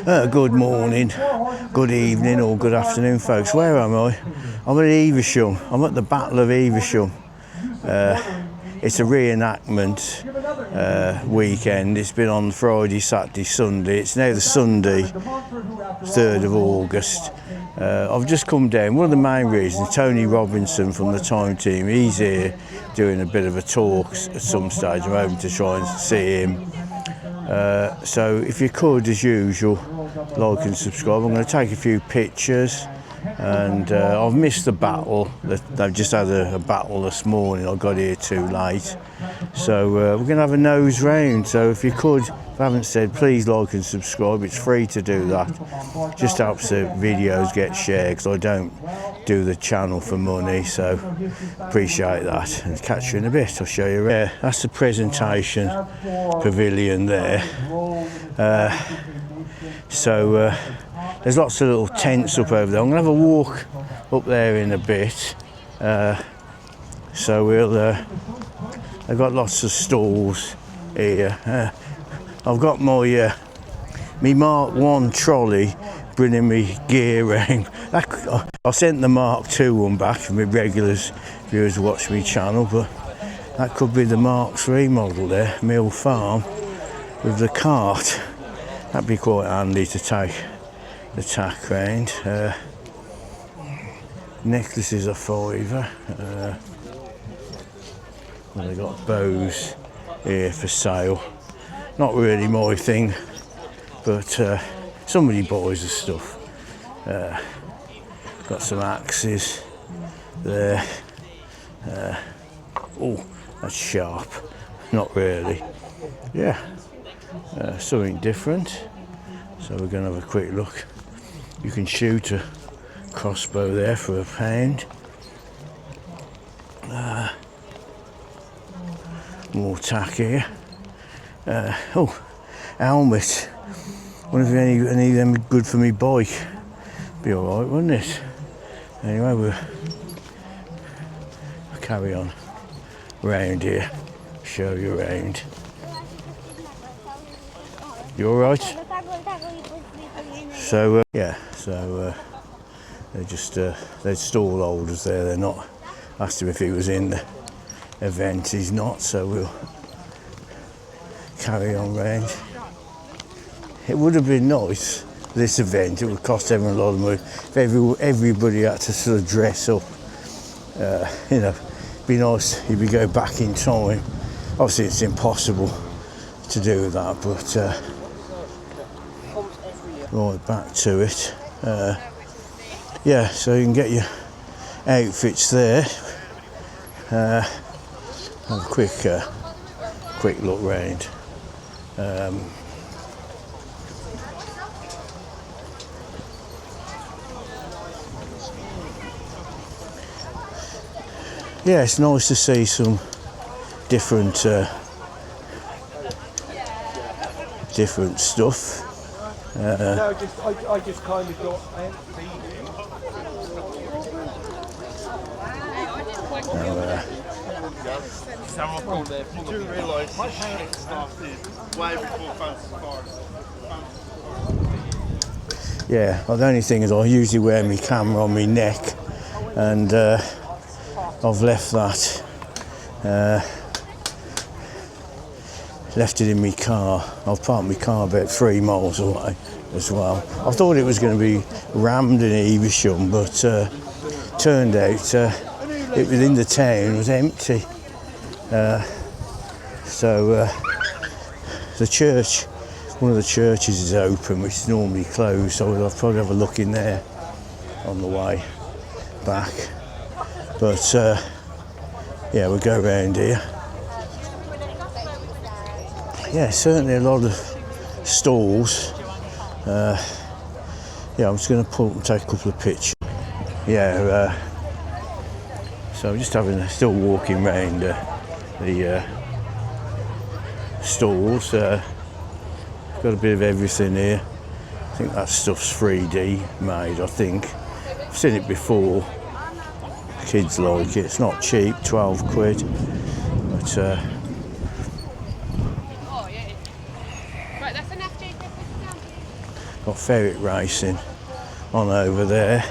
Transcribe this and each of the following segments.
Good morning, good evening or good afternoon folks. Where am I? I'm at Evesham. I'm at the Battle of Evesham. It's a reenactment weekend. It's been on Friday, Saturday, Sunday. It's now the Sunday, 3rd of August. I've just come down. One of the main reasons, Tony Robinson from the Time team, he's here doing a bit of a talk at some stage. I'm hoping to try and see him. So if you could, as usual, like and subscribe. I'm going to take a few pictures, and I've missed the battle. They've just had a battle this morning. I got here too late, so we're going to have a nose round. So if you could, if I haven't said, please like and subscribe. It's free to do that. Just helps the videos get shared, because I don't do the channel for money, so appreciate that. And catch you in a bit. I'll show you. Yeah, that's the presentation pavilion there. So there's lots of little tents up over there. I'm going to have a walk up there in a bit. So I've got lots of stalls here. I've got my Mark 1 trolley bringing me gear around. I sent the Mark 2 one back for my regulars viewers who watch my channel, but that could be the Mark 3 model there, Mill Farm, with the cart. That'd be quite handy to take the tack round. Necklaces are £5. Well, they've got bows here for sale. Not really my thing, but somebody buys the stuff. Got some axes there. Oh, that's sharp. Not really. Yeah. Something different, so we're going to have a quick look. You can shoot a crossbow there for £1. More tack here. Oh, helmet. Wonder if any of them are good for me bike. Be alright, wouldn't it? Anyway, we'll carry on round here, show you around. You alright? So yeah, so they're just they're stall holders there. They're not. Asked him if he was in the event. He's not, so we'll carry on round. It would have been nice, this event. It would cost everyone a lot of money if everybody had to sort of dress up. You know, it'd be nice if we go back in time. Obviously, it's impossible to do that, but. Right, back to it. Yeah, so you can get your outfits there. Have a quick look round. Yeah, it's nice to see some different stuff. No, I just kind of got empty. You do realise my parents started way before fancy cars. Yeah, well, the only thing is I usually wear my camera on my neck, and I've left that. Left it in my car. I've parked my car about 3 miles away as well. I thought it was going to be rammed in Evesham, but turned out it was in the town, it was empty. So the church, one of the churches is open, which is normally closed, so I'll probably have a look in there on the way back. But yeah, we'll go around here. Yeah, certainly a lot of stalls. Yeah, I'm just going to pull and take a couple of pictures. Yeah, so I'm just still walking around the stalls. Got a bit of everything here. I think that stuff's 3D made, I think. I've seen it before. Kids like it. It's not cheap, 12 quid. But got ferret racing on over there.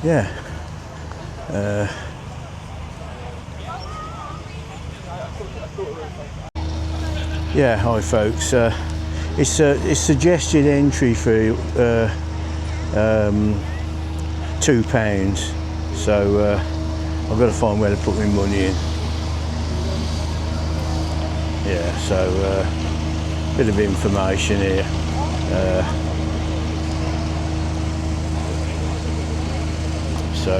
Yeah. Yeah, hi folks. It's suggested entry for £2, so I've got to find where to put my money in. Yeah, so bit of information here. So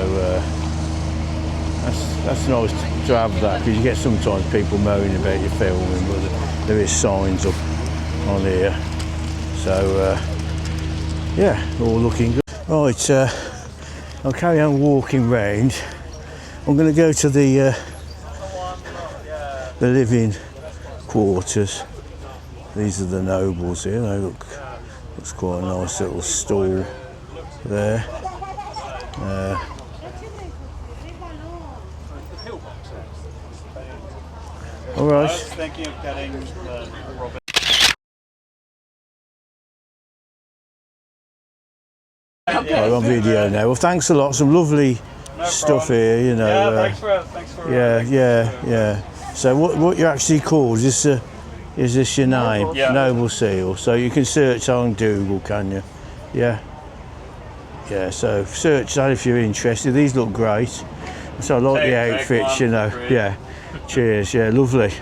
that's nice to have that, because you get sometimes people moaning about your filming, but there is signs up on here. So yeah, all looking good. Right, I'll carry on walking round. I'm going to go to the living quarters. These are the nobles here. They looks quite a nice little stall there. All right. Thinking of getting Robin. I'm on video now. Well, thanks a lot. Some lovely stuff here, you know. Yeah, thanks for. Yeah. So what you're actually called is this your name? Yeah. Noble Seal. So you can search on Google, can you? Yeah. Yeah. So search that if you're interested. These look great. So I like the outfits, you know. Great. Yeah. Cheers. Yeah. Lovely.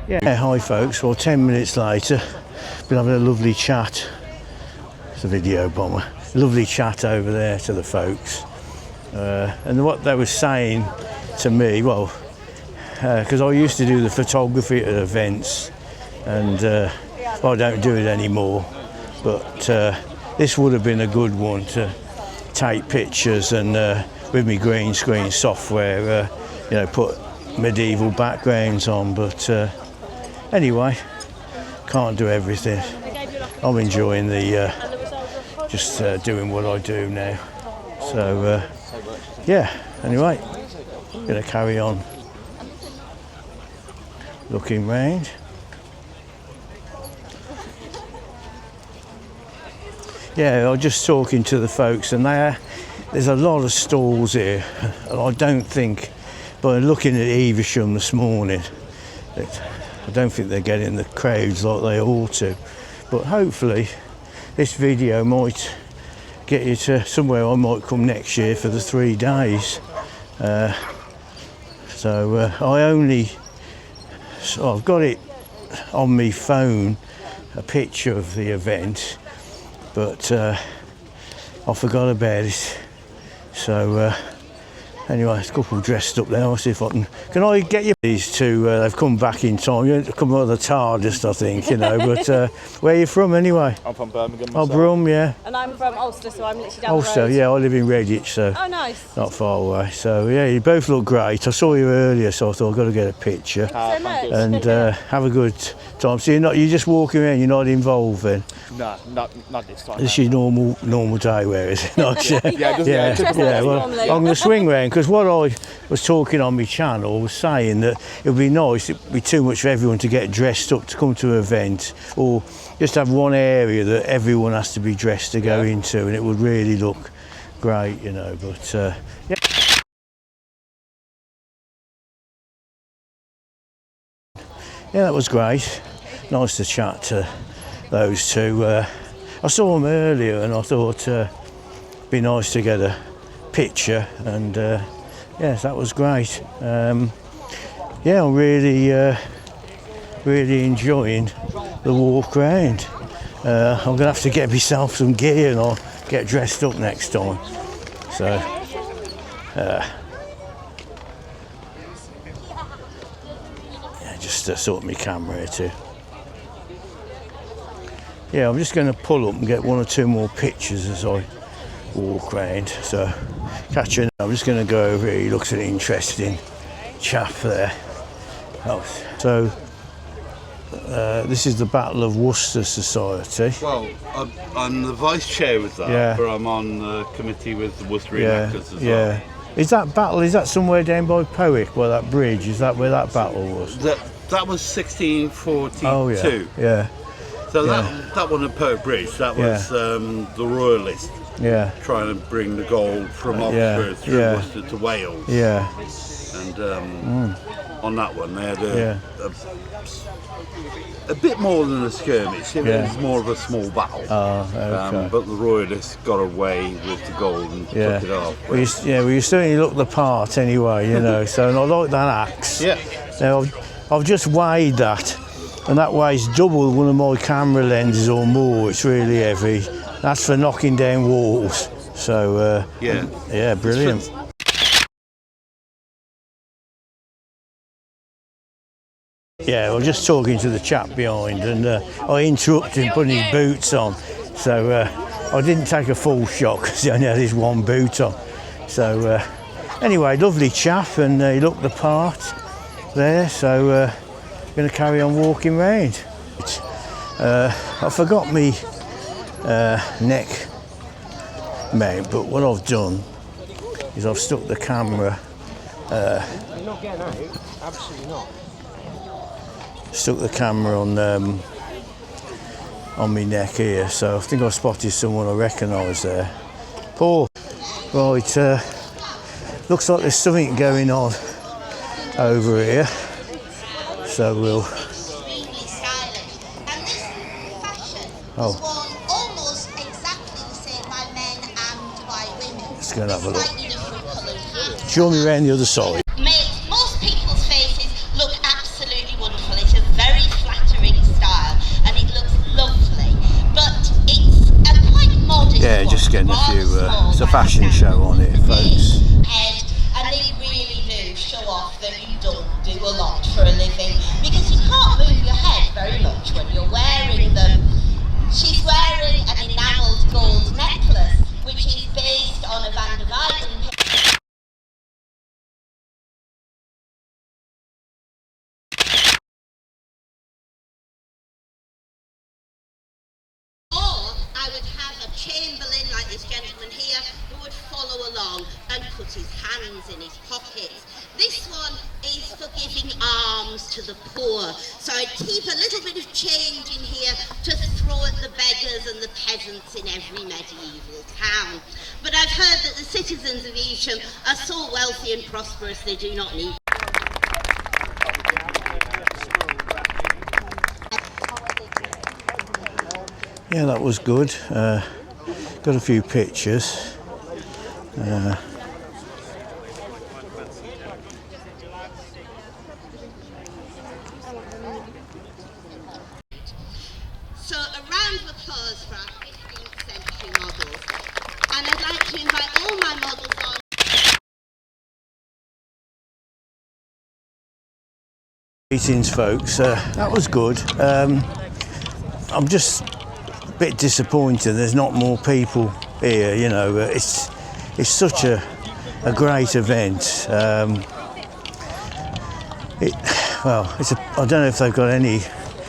Yeah, hi folks. Well, 10 minutes later, been having a lovely chat. It's a video bomber. Lovely chat over there to the folks. And what they were saying to me, well, because I used to do the photography at events, and I don't do it anymore, but this would have been a good one to take pictures and with me green screen software, you know, put medieval backgrounds on, but anyway, can't do everything. I'm enjoying the just doing what I do now. So yeah, anyway, gonna carry on looking round. Yeah, I was just talking to the folks, and there's a lot of stalls here, and I don't think, by looking at Evesham this morning, I don't think they're getting the crowds like they ought to. But hopefully this video might get you to somewhere I might come next year for the 3 days. So I've got it on my phone, a picture of the event, but I forgot about it. So anyway, it's a couple dressed up there. I'll see if I can I get you these two? They've come back in time. You come out of the TARDIS, I think, you know. But where are you from anyway? I'm from Birmingham. Oh, Brum, yeah. And I'm from Ulster, so I'm literally down Ulster, the road. yeah. I live in Redditch, so Oh, nice. not far away. So yeah, you both look great. I saw you earlier, so I thought I've got to get a picture So much. and have a good time. So you're just walking around. You're not involved then. No, not this time. This is normal day wear, is it? Nice, yeah. yeah. Well, Normally. I'm going to swing round, because what I was talking on my channel was saying that it would be nice, it'd be too much for everyone to get dressed up to come to an event, or just have one area that everyone has to be dressed to go into, and it would really look great, you know. But yeah. Yeah, that was great. Nice to chat to those two. I saw them earlier, and I thought it'd be nice to get a picture, and yes, that was great. Yeah, I'm really enjoying the walk around. I'm gonna have to get myself some gear, and I'll get dressed up next time. So yeah, just sort my camera here too. Yeah, I'm just going to pull up and get 1 or 2 more pictures as I walk around. So catch you. I'm just going to go over here. He looks an interesting chap there. Oh, so this is the Battle of Worcester Society. Well, I'm the vice chair with that, Yeah. but I'm on the committee with the Worcester Yeah, Reenactors as yeah. well. Is that battle? Is that somewhere down by Powick, by that bridge? Is that where that battle was? That was 1642. Oh yeah, yeah, So yeah. that one at Powick Bridge, that was the Royalists yeah, trying to bring the gold from Yeah, Oxford through yeah. Worcester to Wales. yeah, And on that one, they had yeah. a bit more than a skirmish. It Yeah. was more of a small battle. Oh, okay. But the Royalists got away with the gold and Yeah, took it off. well, you certainly look the part anyway, you know. So, and I like that axe. Yeah. Now, I've just weighed that, and that weighs double one of my camera lenses or more. It's really heavy. That's for knocking down walls. So, yeah, brilliant. Yeah, I was just talking to the chap behind, and I interrupted him putting his boots on. So I didn't take a full shot because he only had his one boot on. So anyway, lovely chap, and he looked the part there. So going to carry on walking round. I forgot me neck mount, but what I've done is I've stuck the camera. You're not getting out, absolutely not. Stuck the camera on my neck here, so I think I spotted someone I recognise there. Paul, right, looks like there's something going on over here, so we'll. Extremely stylish, and this fashion Oh. was worn almost exactly the same by men and by women. Let's go and have a look. Slightly different coloured hats. Show me around the other side. Makes most people's faces look absolutely wonderful. It's a very flattering style, and it looks lovely. But it's a quite modest Yeah, one, just getting a rather few. small It's a by fashion the show on here, folks. and they really do show off that you don't do a lot for a living, because you can't move your head very much when you're wearing them. She's wearing an enamelled gold necklace, which is based on a Van der Weyden. Or I would have a chamberlain like this gentleman here who would follow along and put his hands in his pockets. This one is for giving alms to the poor. So I'd keep a little bit of change in here to throw at the beggars and the peasants in every medieval town. But I've heard that the citizens of Evesham are so wealthy and prosperous they do not need. Yeah, that was good. Got a few pictures. So a round of applause for our 15th century models. And I'd like to invite all my models on. Greetings, folks. That was good. I'm just a bit disappointed there's not more people here. You know, it's such a great event. I don't know if they've got any.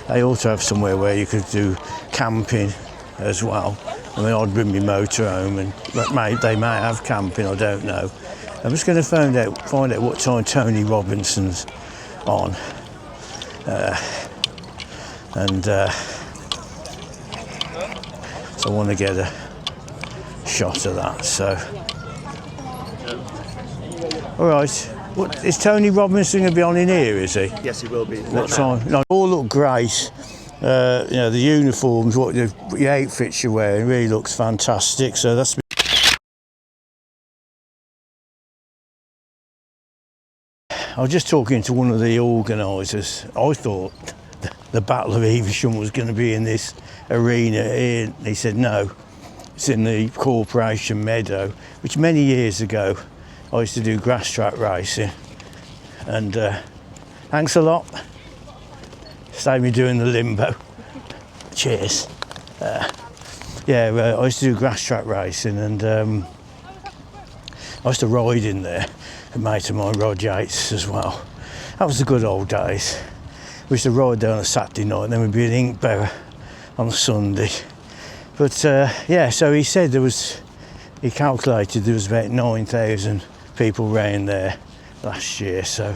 They also have somewhere where you could do camping as well. I mean, I'd bring my motor home, and they may have camping. I don't know. I'm just going to find out what time Tony Robinson's on. So I want to get a shot of that. So, all right. What is Tony Robinson going to be on in here? Is he? Yes, he will be. What time? No, all look great. You know, the uniforms, what the outfits you're wearing, really looks fantastic. So that's. I was just talking to one of the organisers. I thought the Battle of Evesham was going to be in this arena here. He said no, it's in the Corporation Meadow, which many years ago I used to do grass track racing. And thanks a lot. Saved me doing the limbo. Cheers. I used to do grass track racing, and I used to ride in there. A mate of mine, Rod Yates, as well. That was the good old days. We used to ride there on a Saturday night, and then we'd be in Inkbarrow on a Sunday. But yeah, so he said he calculated there was about 9,000 people round there last year, so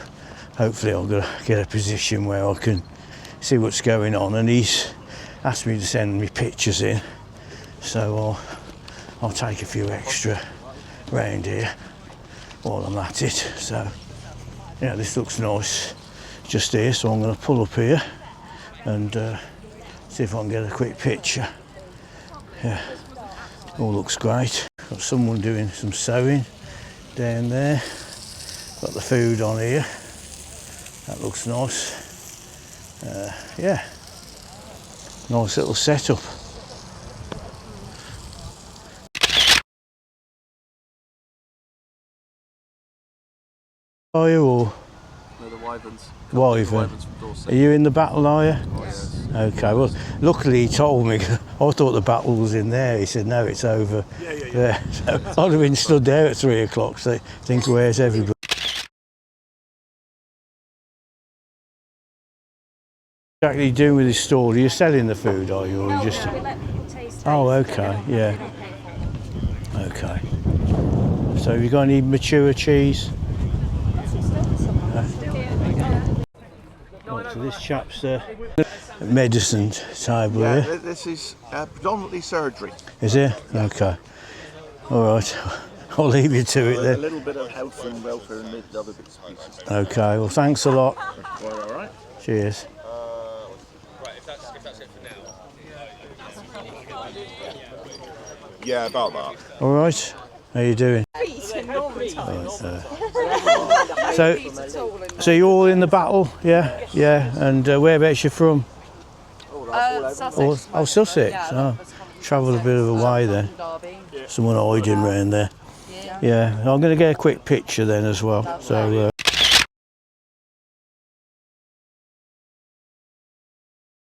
hopefully I'll get a position where I can see what's going on, and he's asked me to send me pictures in, so I'll take a few extra round here while I'm at it. So yeah, this looks nice just here, so I'm going to pull up here and see if I can get a quick picture. Yeah, all looks great. Got someone doing some sewing down there. Got the food on here. That looks nice. Yeah, nice little setup. Are you or? No, the Wyverns. Wyvern. From Dorset. Are you in the battle, are you? Oh, yes. Okay, well, luckily he told me. I thought the battle was in there. He said, no, it's over there. So I'd have been stood there at 3 o'clock, so think, where's everybody? What exactly are you doing with this store? Are you selling the food, are you? Or No, just... we let people taste Oh, it. okay, yeah. Okay. So have you got any mature cheese? Right, so this chap's medicine table Yeah, here. this is predominantly surgery. Is it? Okay. All right. I'll leave you to it A then. little bit of health and welfare and the other bits and pieces. Okay, well thanks a lot. All right. Cheers. Yeah, about that. All right. How you doing? So you're all in the battle, yeah? Yeah. And whereabouts you from? Sussex. Oh, Sussex. Oh, travelled a bit of a way then. Someone hiding round there. Yeah. I'm going to get a quick picture then as well. So.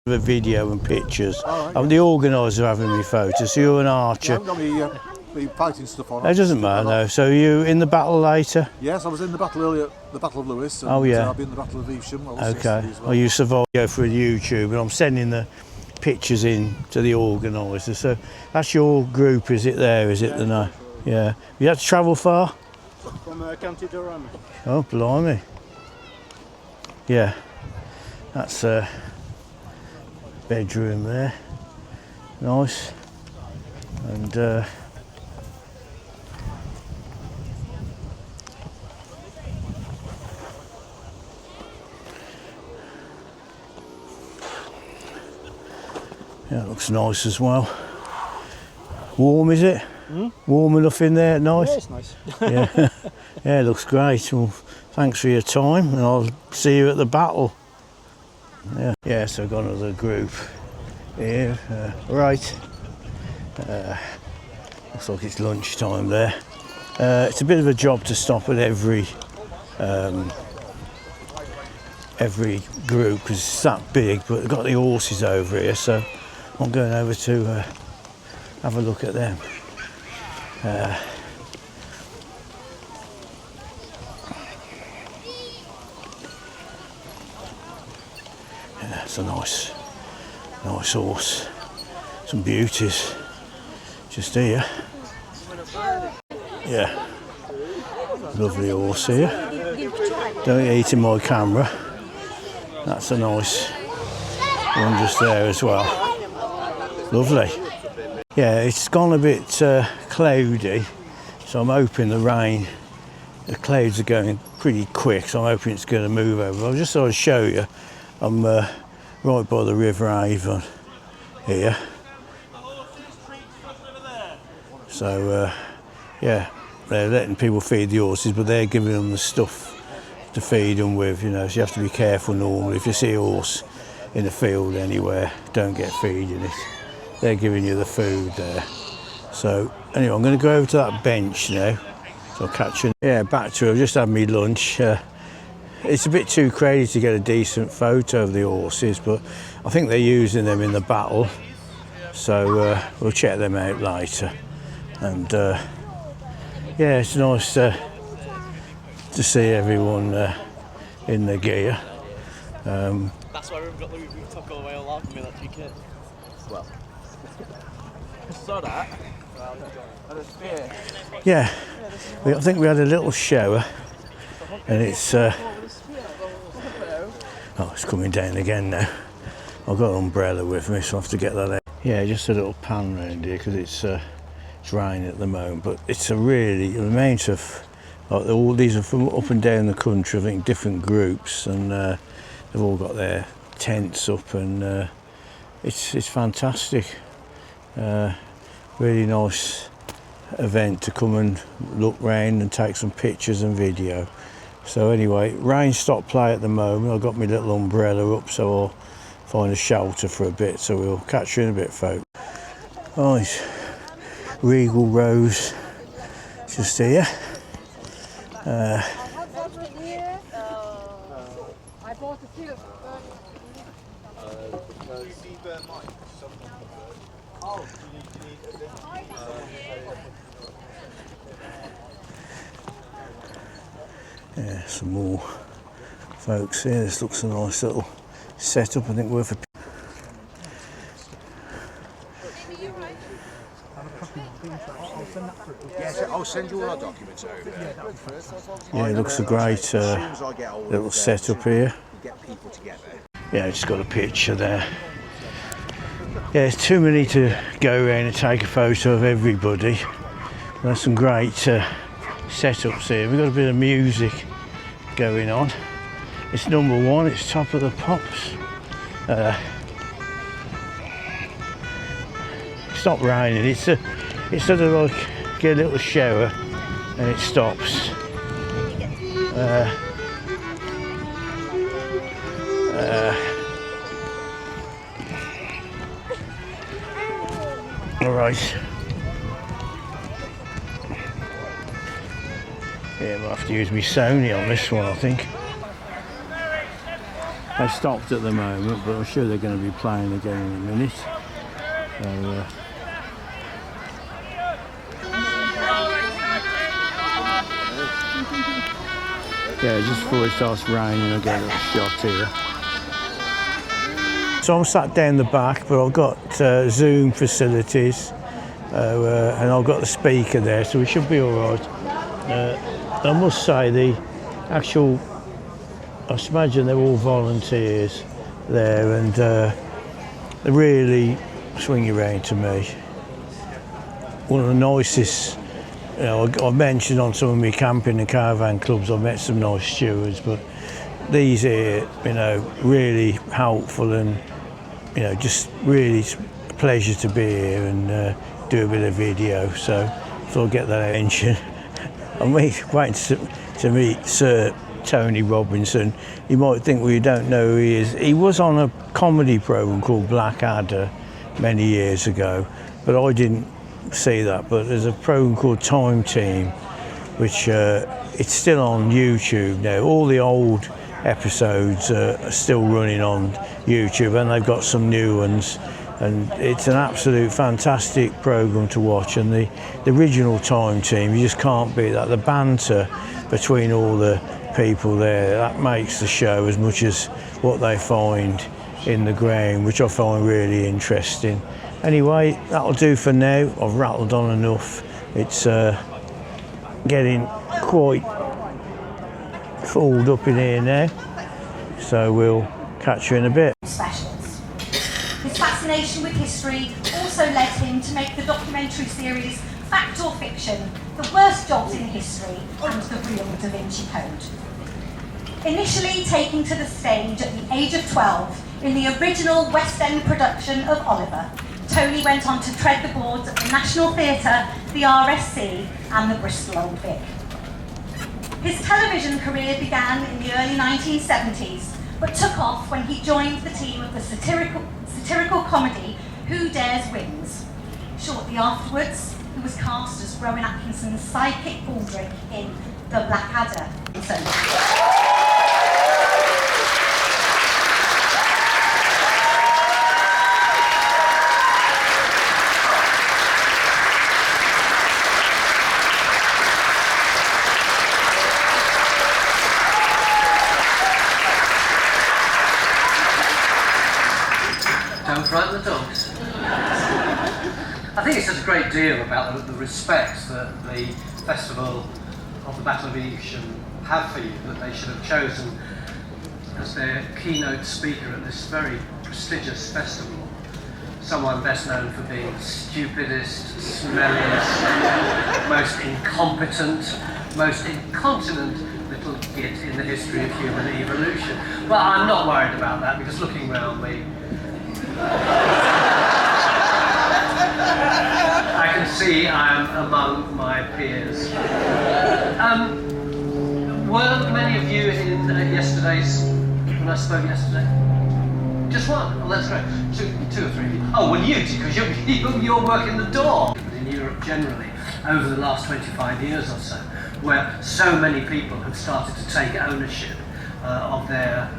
The video and pictures. I'm the organiser having me photos. So you're an archer. I've got me fighting stuff on. It doesn't matter though. So you in the battle later? Yes, I was in the battle earlier, the Battle of Lewis. And Oh, yeah. I've been in the Battle of Evesham. Okay. Well, you survived. Go for YouTube, and I'm sending the pictures in to the organiser. So that's your group, is it? There, is it? No. Yeah. You had to travel far? From County Durham. Oh, blimey. Yeah. That's bedroom there. Nice. And yeah, it looks nice as well. Warm, is it? Warm enough in there at night? Yeah, it's nice. Yeah. Yeah, it looks great. Well, thanks for your time, and I'll see you at the battle. Yeah, so I've got another group here. Right. Looks like it's lunchtime there. It's a bit of a job to stop at every group because it's that big, but they've got the horses over here, so I'm going over to have a look at them. Yeah, it's a nice horse. Some beauties just here. Yeah, lovely horse here. Don't eat in my camera. That's a nice one just there as well. Lovely. Yeah, it's gone a bit cloudy, so I'm hoping the clouds are going pretty quick, so I'm hoping it's going to move over. I'll just sort of show you. I'm right by the River Avon here. So yeah, they're letting people feed the horses, but they're giving them the stuff to feed them with, you know, so you have to be careful normally. If you see a horse in the field anywhere, don't get feeding it. They're giving you the food there. So anyway, I'm going to go over to that bench now. So I'll catch you. Yeah, back to it. I've just had me lunch. It's a bit too crazy to get a decent photo of the horses, but I think they're using them in the battle. So we'll check them out later. And yeah, it's nice to see everyone in the gear. That's why we've got we took away all our military kit. Well. Saw that. And a spear. Yeah, I think we had a little shower, and it's oh, it's coming down again now. I've got an umbrella with me, so I have to get that out. Yeah, just a little pan round here because it's raining at the moment, but it's a really amount of like all these are from up and down the country. I think different groups, and they've all got their tents up, and it's fantastic. Really nice event to come and look round and take some pictures and video. So anyway, rain stopped play at the moment. I've got my little umbrella up, so I'll find a shelter for a bit, so we'll catch you in a bit, folk. Right, Regal Rose just here. I bought a few. Yeah, some more folks here. This looks a nice little setup, I think worth a. Yes, I'll send you all our documents over. Yeah, it looks a great little setup here. Get people together. Yeah, just got a picture there. Yeah, it's too many to go around and take a photo of everybody. There's some great setups here. We've got a bit of music going on. It's number one, it's Top of the Pops. It's not raining, it's sort of like get a little shower and it stops. All right. Yeah, we'll have to use my Sony on this one, I think. They stopped at the moment, but I'm sure they're going to be playing again in a minute. So, yeah, just before it starts raining, I'll get a little shot here. So I'm sat down the back, but I've got Zoom facilities, and I've got the speaker there, so we should be all right. I must say the actual, I imagine they're all volunteers there, and they really swing you around to me. One of the nicest, you know, I've mentioned on some of my camping and caravan clubs, I've met some nice stewards, but these here, you know, really helpful, and you know, just really a pleasure to be here and do a bit of video. So I'll get that attention. I'm waiting to meet Sir Tony Robinson. You might think, well, you don't know who he is. He was on a comedy programme called Blackadder many years ago, but I didn't see that. But there's a programme called Time Team, which it's still on YouTube now. All the old episodes are still running on YouTube, and they've got some new ones, and it's an absolute fantastic programme to watch. And the original Time Team, you just can't beat that. The banter between all the people there, that makes the show as much as what they find in the ground, which I find really interesting. Anyway, that'll do for now. I've rattled on enough. It's getting quite filled up in here now, so we'll catch you in a bit. Specials. His fascination with history also led him to make the documentary series Fact or Fiction, the worst jobs in history and the real Da Vinci Code. Initially taking to the stage at the age of 12 in the original West End production of Oliver, Tony went on to tread the boards at the National Theatre, the RSC and the Bristol Old Vic. His television career began in the early 1970s, but took off when he joined the team of the satirical comedy Who Dares Wins. Shortly afterwards, he was cast as Rowan Atkinson's sidekick Baldric in The Blackadder. great deal about the respect that the Festival of the Battle of Evesham have for you, that they should have chosen as their keynote speaker at this very prestigious festival someone best known for being stupidest, smelliest, most incompetent, most incontinent little git in the history of human evolution. But I'm not worried about that, because looking round me, I can see I'm among my peers. Were many of you in when I spoke yesterday? Just one? Oh, that's great. Two or three. Oh, well, you did, because you're working the door. But in Europe generally, over the last 25 years or so, where so many people have started to take ownership of their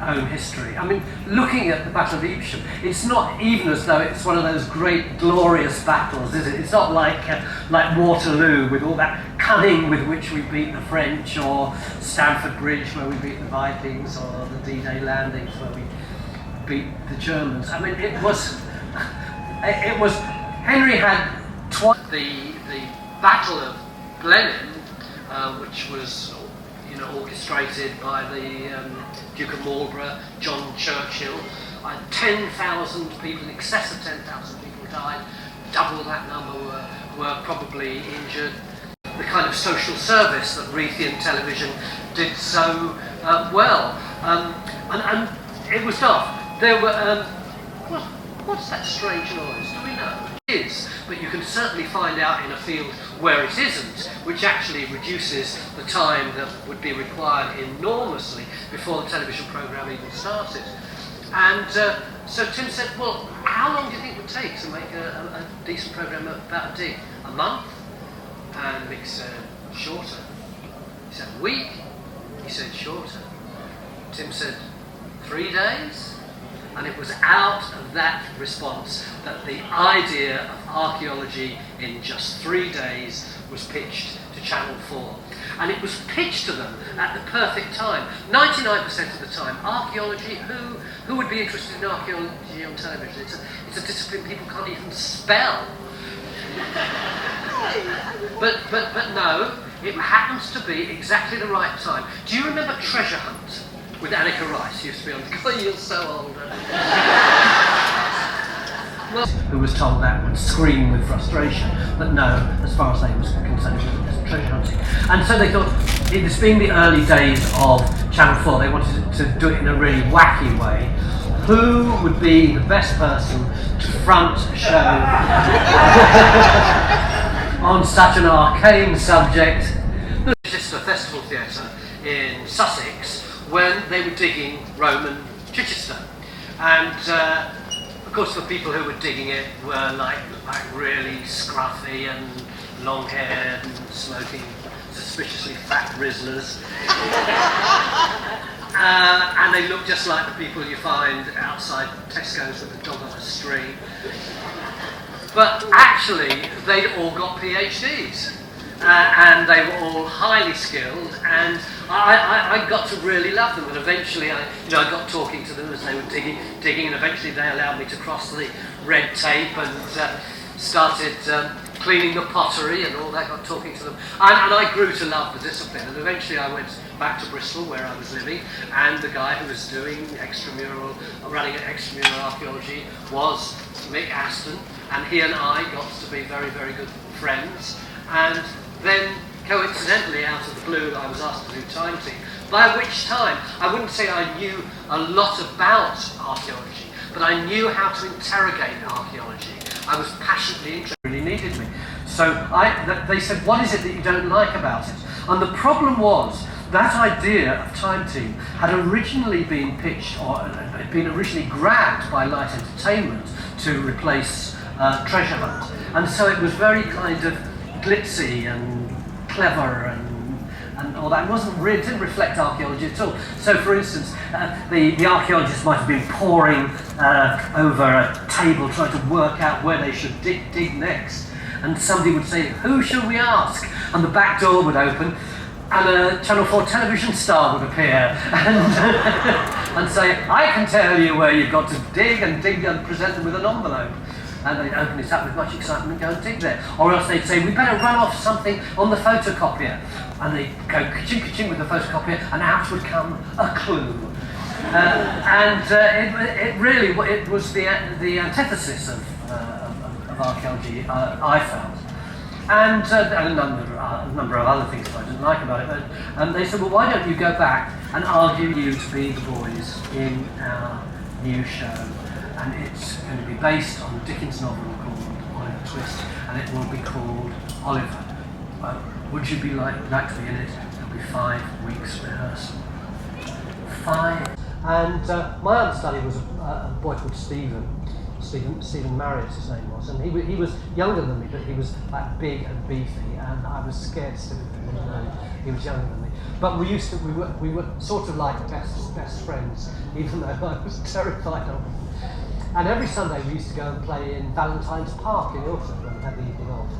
own history. I mean, looking at the Battle of Evesham, it's not even as though it's one of those great glorious battles, is it? It's not like Waterloo, with all that cunning with which we beat the French, or Stamford Bridge where we beat the Vikings, or the D-Day landings where we beat the Germans. I mean, it was Henry had twice the Battle of Blenheim, which was orchestrated by the Duke of Marlborough, John Churchill. 10,000 people, in excess of 10,000 people died. Double that number were probably injured. The kind of social service that Raytheon television did so well, and it was daft. There were what's that strange noise? Do we know? It is, but you can certainly find out in a field where it isn't, which actually reduces the time that would be required enormously before the television programme even started. And so Tim said, well, how long do you think it would take to make a decent programme about a dig? A month? And Mick said, shorter. He said, a week? He said, shorter. Tim said, 3 days? And it was out of that response that the idea of archaeology in just 3 days was pitched to Channel 4. And it was pitched to them at the perfect time. 99% of the time, archaeology, who would be interested in archaeology on television? It's a discipline people can't even spell. But no, it happens to be exactly the right time. Do you remember Treasure Hunt? With Annika Rice, used to be on the God, you're so old. Well, who was told that would scream with frustration, but no, as far as they were concerned, it was treasure hunting. And so they thought, it was being the early days of Channel 4, they wanted to do it in a really wacky way. Who would be the best person to front a show on such an arcane subject? Just a festival theatre in Sussex, when they were digging Roman Chichester. And of course the people who were digging it were like really scruffy and long-haired and smoking suspiciously fat Rizzlers. And they looked just like the people you find outside Tesco's with a dog on a string. But actually, they'd all got PhDs. And they were all highly skilled, and I got to really love them. And eventually, I got talking to them as they were digging, and eventually they allowed me to cross the red tape and started cleaning the pottery and all that. Got talking to them, and I grew to love the discipline. And eventually, I went back to Bristol, where I was living, and the guy who was doing running extramural archaeology, was Mick Aston, and he and I got to be very, very good friends. And then, coincidentally, out of the blue, I was asked to do Time Team, by which time I wouldn't say I knew a lot about archaeology, but I knew how to interrogate archaeology. I was passionately interested, really needed me. So they said, what is it that you don't like about it? And the problem was, that idea of Time Team had originally been pitched, or had been originally grabbed by Light Entertainment to replace Treasure Hunt. And so it was very kind of glitzy and clever and all that. It didn't reflect archaeology at all. So, for instance, the archaeologists might have been poring over a table trying to work out where they should dig next. And somebody would say, who shall we ask? And the back door would open, and a Channel 4 television star would appear and say, I can tell you where you've got to dig and present them with an envelope. and they'd open it up with much excitement and go and dig there. Or else they'd say, we better run off something on the photocopier. And they'd go ka-ching, ka-ching with the photocopier, and out would come a clue. It really was the antithesis of archaeology, I felt. And a number of other things I didn't like about it. But they said, well, why don't you go back and argue you to be the boys in our new show? And it's going to be based on Dickens' novel called Oliver Twist, and it will be called Oliver. Would you like to be in it? There'll be 5 weeks rehearsal. 5. And my understudy was a boy called Stephen Marriott, his name was, and he was younger than me, but he was like big and beefy, and I was scared stiff of him. He was younger than me, but we were sort of like best friends, even though I was terrified of him. And every Sunday we used to go and play in Valentine's Park in Ilford when we had the evening off.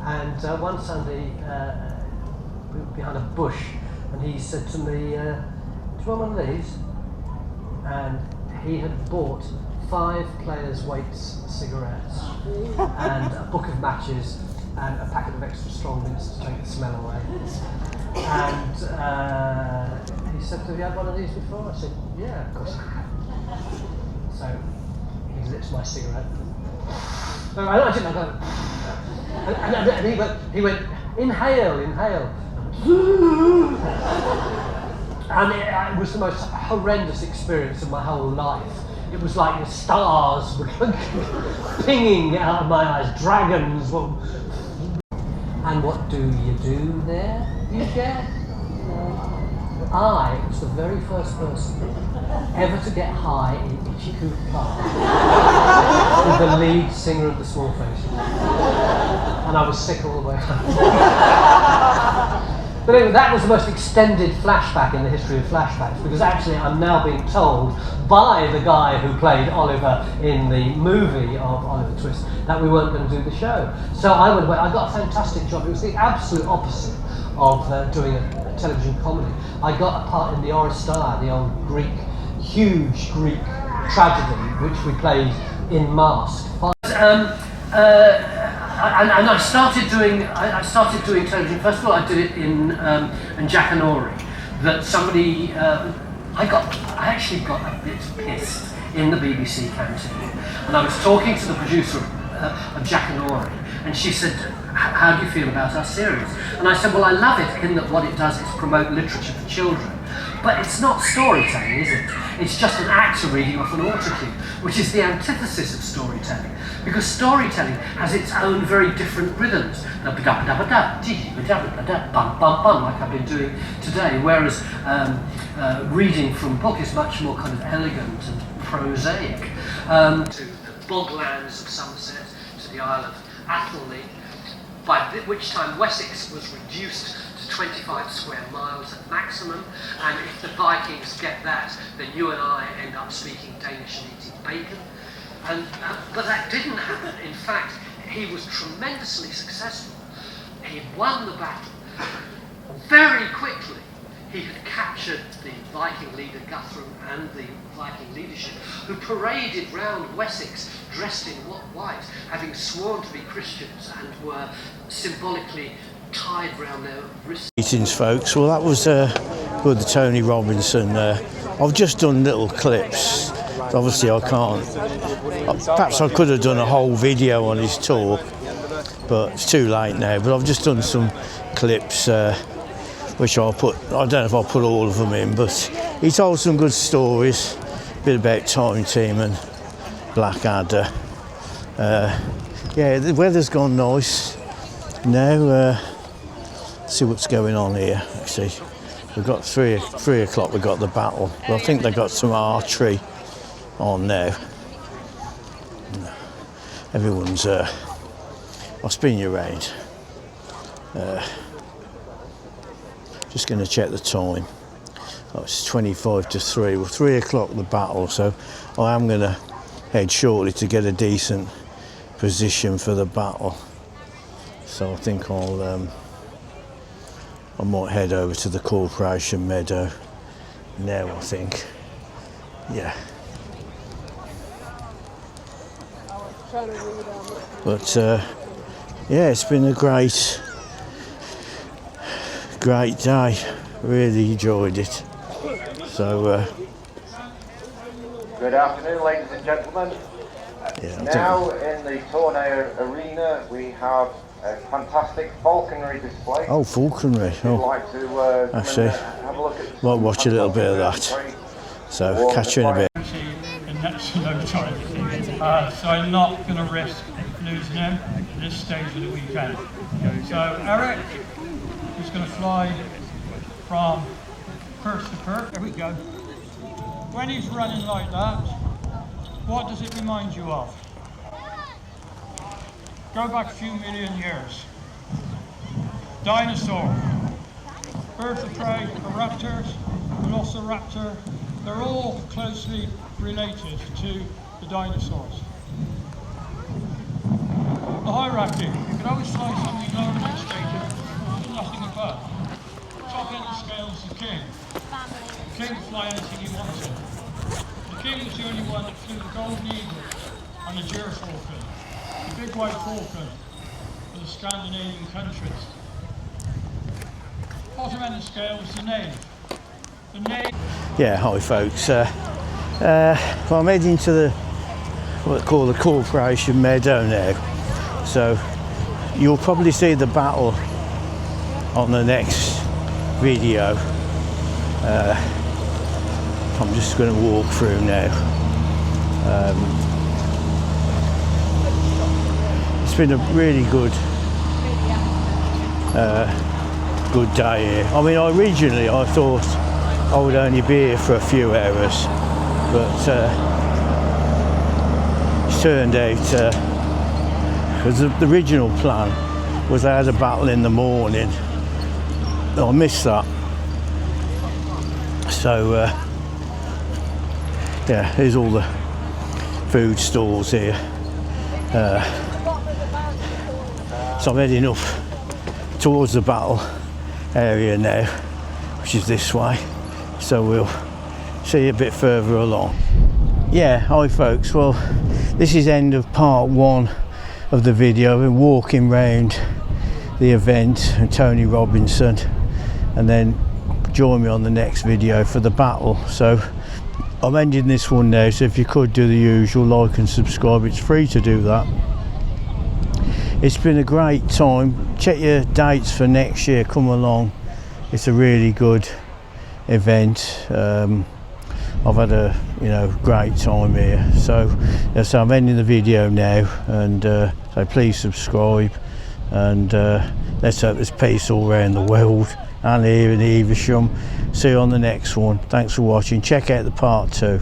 And one Sunday we were behind a bush, and he said to me, "Do you want one of these?" And he had bought 5 Players' Weights cigarettes and a book of matches and a packet of extra strong mints to take the smell away. And he said, "Have you had one of these before?" I said, "Yeah, of course I have." So he lips my cigarette. No, I didn't. And he went, "Inhale." And it was the most horrendous experience of my whole life. It was like the stars were pinging out of my eyes, dragons. And what do you do there? You get. I was the very first person ever to get high in Ichiku Park with the lead singer of the Small Faces. And I was sick all the way home. But anyway, that was the most extended flashback in the history of flashbacks, because actually I'm now being told by the guy who played Oliver in the movie of Oliver Twist that we weren't going to do the show. So I went away. I got a fantastic job. It was the absolute opposite of doing a television comedy. I got a part in the Oresteia, the old huge Greek tragedy, which we played in Mask. And I started doing television. First of all, I did it in Jackanory. That somebody, I actually got a bit pissed in the BBC canteen, and I was talking to the producer of Jackanory, and she said, "How do you feel about our series?" And I said, "Well, I love it in that what it does is promote literature for children. But it's not storytelling, is it? It's just an actor reading off an autocue, which is the antithesis of storytelling. Because storytelling has its own very different rhythms. Like I've been doing today. Whereas reading from book is much more kind of elegant and prosaic. To the boglands of Somerset, to the Isle of Athelney, by which time Wessex was reduced to 25 square miles at maximum, and if the Vikings get that, then you and I end up speaking Danish and eating bacon. But that didn't happen. In fact, he was tremendously successful. He won the battle. Very quickly, he had captured the Viking leader Guthrum and the Viking leadership, who paraded round Wessex dressed in white, having sworn to be Christians, and were symbolically tied round their wrists. Greetings, folks. Well, that was with the Tony Robinson. I've just done little clips. Obviously, I can't. Perhaps I could have done a whole video on his tour, but it's too late now. But I've just done some clips, which I'll put. I don't know if I'll put all of them in, but he told some good stories. A bit about Time Team and Blackadder. Yeah, the weather's gone nice now. See what's going on here. Actually, we've got 3 o'clock. We've got the battle. Well, I think they've got some archery on now. Everyone's. I'll spin you around. Just going to check the time. Oh, it's 25 to 3. Well, 3 o'clock the battle, so I am going to head shortly to get a decent position for the battle. So I think I might head over to the Corporation Meadow now, I think. Yeah. But yeah, it's been a great day. Really enjoyed it. So good afternoon, ladies and gentlemen. Now in the Tornado Arena we have a fantastic falconry display. Oh, falconry. If you'd like to actually, have a look at might watch a little bit of that. So catch you in a bit. In next to no time. So I'm not going to risk losing him at this stage of the weekend. So Eric is going to fly from perch to perch. There we go. When he's running like that, what does it remind you of? Go back a few million years. Dinosaur. Birds of prey, the raptors, velociraptor, they're all closely related to the dinosaurs. The hierarchy. You can always fly something lower than station, nothing above. Top end of the scale is the king. The king can fly anything he wanted. The king was the only one that flew the golden eagle and the gyrfalcon, the big white falcon of the Scandinavian countries. Bottom end of the scale is the knave. The knave. Yeah, hi folks. Well, I'm heading to the what they call the Corporation Meadow now. So you'll probably see the battle on the next video. I'm just going to walk through now. It's been a really good day here. I mean, originally I thought I would only be here for a few hours, but it's turned out, because the original plan was I had a battle in the morning. I missed that. So yeah, here's all the food stalls here. So I'm heading up towards the battle area now, which is this way. So we'll see a bit further along. Yeah, hi folks. Well, this is end of part one of the video. I've been walking round the event and Tony Robinson, and then join me on the next video for the battle. So I'm ending this one now, so if you could do the usual, like and subscribe. It's free to do that. It's been a great time. Check your dates for next year, come along. It's a really good event. I've had a great time here. So I'm ending the video now, and so please subscribe, and let's hope there's peace all around the world and here in Evesham. See you on the next one. Thanks for watching. Check out the part 2.